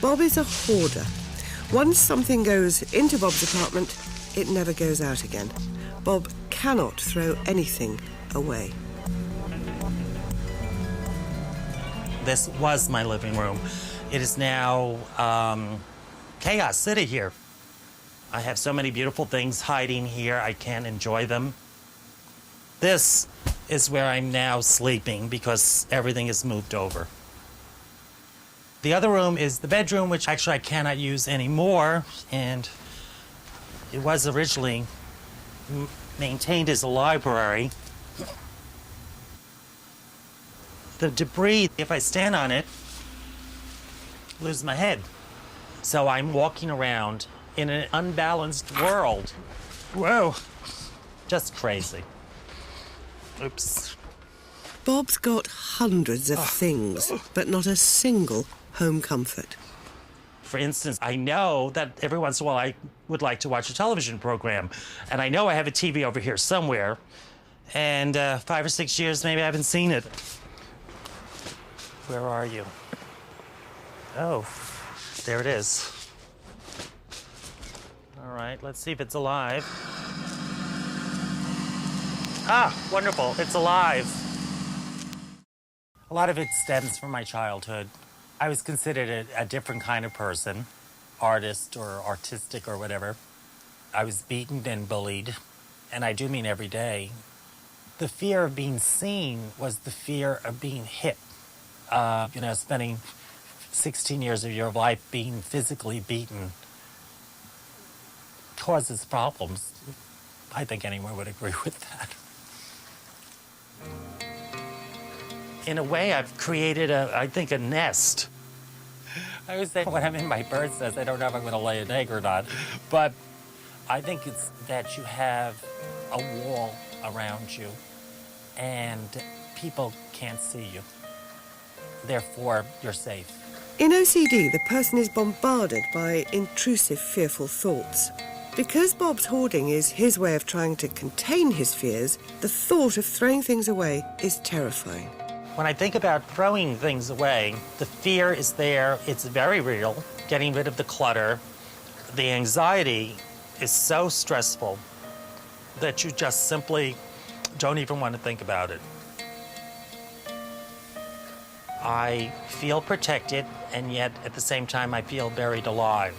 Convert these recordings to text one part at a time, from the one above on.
Bob is a hoarder. Once something goes into Bob's apartment, it never goes out again. Bob cannot throw anything away. This was my living room. It is now chaos city here. I have so many beautiful things hiding here. I can't enjoy them. This is where I'm now sleeping because everything is moved over. The other room is the bedroom, which actually I cannot use anymore, and it was originally maintained as a library. The debris, if I stand on it, lose my head. So I'm walking around in an unbalanced world. Whoa, just crazy. Oops. Bob's got hundreds of things, but not a single home comfort. For instance, I know that every once in a while I would like to watch a television program, and I know I have a TV over here somewhere, and 5 or 6 years maybe I haven't seen it. Where are you? Oh, there it is. All right, let's see if it's alive. Ah, wonderful, it's alive. A lot of it stems from my childhood. I was considered a different kind of person, artist or artistic or whatever. I was beaten and bullied, and I do mean every day. The fear of being seen was the fear of being hit. Spending 16 years of your life being physically beaten causes problems. I think anyone would agree with that. In a way, I've created a nest. I always say when I'm in my bird's nest, I don't know if I'm going to lay an egg or not. But I think it's that you have a wall around you and people can't see you. Therefore, you're safe. In OCD, the person is bombarded by intrusive, fearful thoughts. Because Bob's hoarding is his way of trying to contain his fears, the thought of throwing things away is terrifying. When I think about throwing things away, the fear is there. It's very real. Getting rid of the clutter. The anxiety is so stressful that you just simply don't even want to think about it. I feel protected, and yet at the same time I feel buried alive.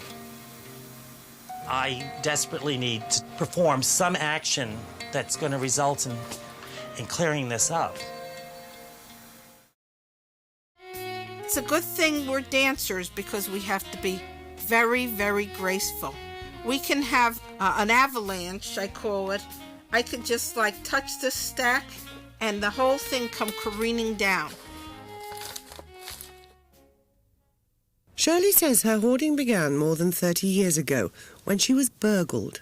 I desperately need to perform some action that's going to result in clearing this up. It's a good thing we're dancers because we have to be very, very graceful. We can have an avalanche, I call it. I could just touch this stack and the whole thing come careening down. Shirley says her hoarding began more than 30 years ago when she was burgled.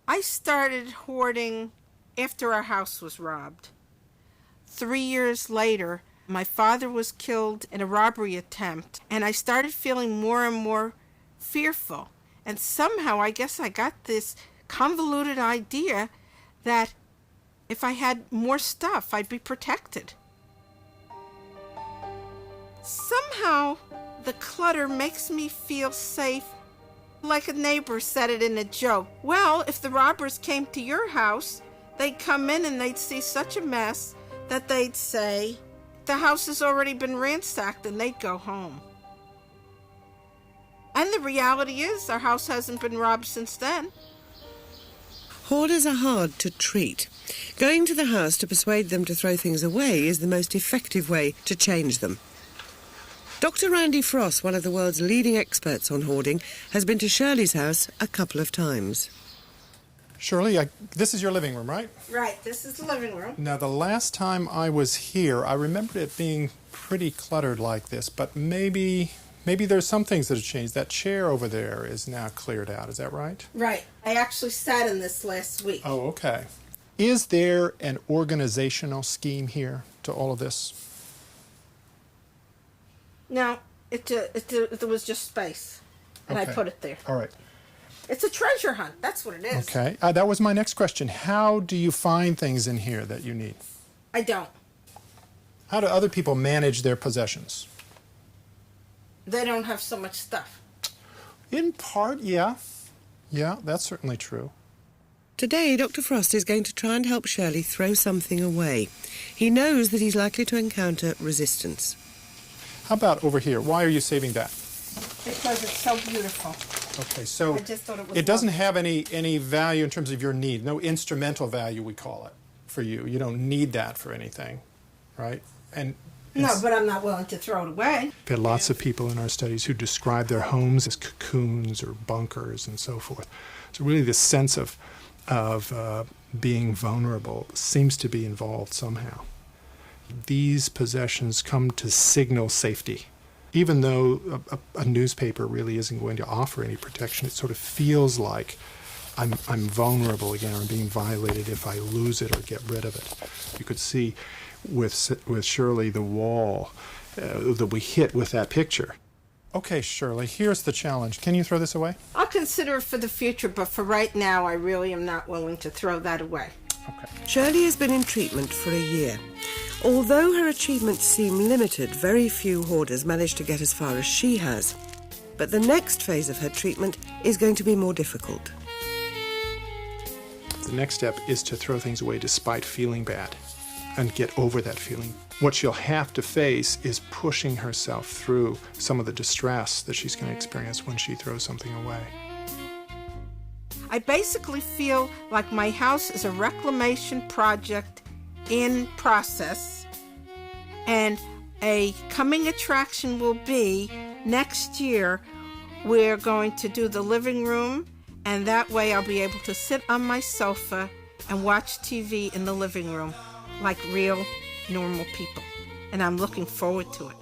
I started hoarding after our house was robbed. 3 years later, my father was killed in a robbery attempt, and I started feeling more and more fearful. And somehow, I guess I got this convoluted idea that if I had more stuff, I'd be protected. Somehow, the clutter makes me feel safe. Like a neighbor said it in a joke. Well, if the robbers came to your house, they'd come in and they'd see such a mess that they'd say, the house has already been ransacked, and they'd go home. And the reality is, our house hasn't been robbed since then. Hoarders are hard to treat. Going to the house to persuade them to throw things away is the most effective way to change them. Dr. Randy Frost, one of the world's leading experts on hoarding, has been to Shirley's house a couple of times. Shirley, this is your living room, right? Right, this is the living room. Now, the last time I was here, I remembered it being pretty cluttered like this, but maybe there's some things that have changed. That chair over there is now cleared out, is that right? Right. I actually sat in this last week. Oh, okay. Is there an organizational scheme here to all of this? No, it was just space, and Okay. I put it there. All right. It's a treasure hunt. That's what it is. Okay. That was my next question. How do you find things in here that you need? I don't. How do other people manage their possessions? They don't have so much stuff. In part, yeah. Yeah, that's certainly true. Today, Dr. Frost is going to try and help Shirley throw something away. He knows that he's likely to encounter resistance. How about over here? Why are you saving that? Because it's so beautiful. Okay, so I just thought it was it doesn't lovely. have any value in terms of your need. No instrumental value, we call it, for you. You don't need that for anything, right? And No, but I'm not willing to throw it away. we've had lots of people in our studies who describe their homes as cocoons or bunkers and so forth. So really the sense of being vulnerable seems to be involved somehow. These possessions come to signal safety. Even though a newspaper really isn't going to offer any protection, it sort of feels like I'm vulnerable again, or I'm being violated if I lose it or get rid of it. You could see with Shirley the wall that we hit with that picture. Okay, Shirley, here's the challenge. Can you throw this away? I'll consider it for the future, but for right now, I really am not willing to throw that away. Okay. Shirley has been in treatment for a year. Although her achievements seem limited, very few hoarders manage to get as far as she has. But the next phase of her treatment is going to be more difficult. The next step is to throw things away despite feeling bad and get over that feeling. What she'll have to face is pushing herself through some of the distress that she's going to experience when she throws something away. I basically feel like my house is a reclamation project in process, and a coming attraction will be next year we're going to do the living room, and that way I'll be able to sit on my sofa and watch TV in the living room like real normal people, and I'm looking forward to it.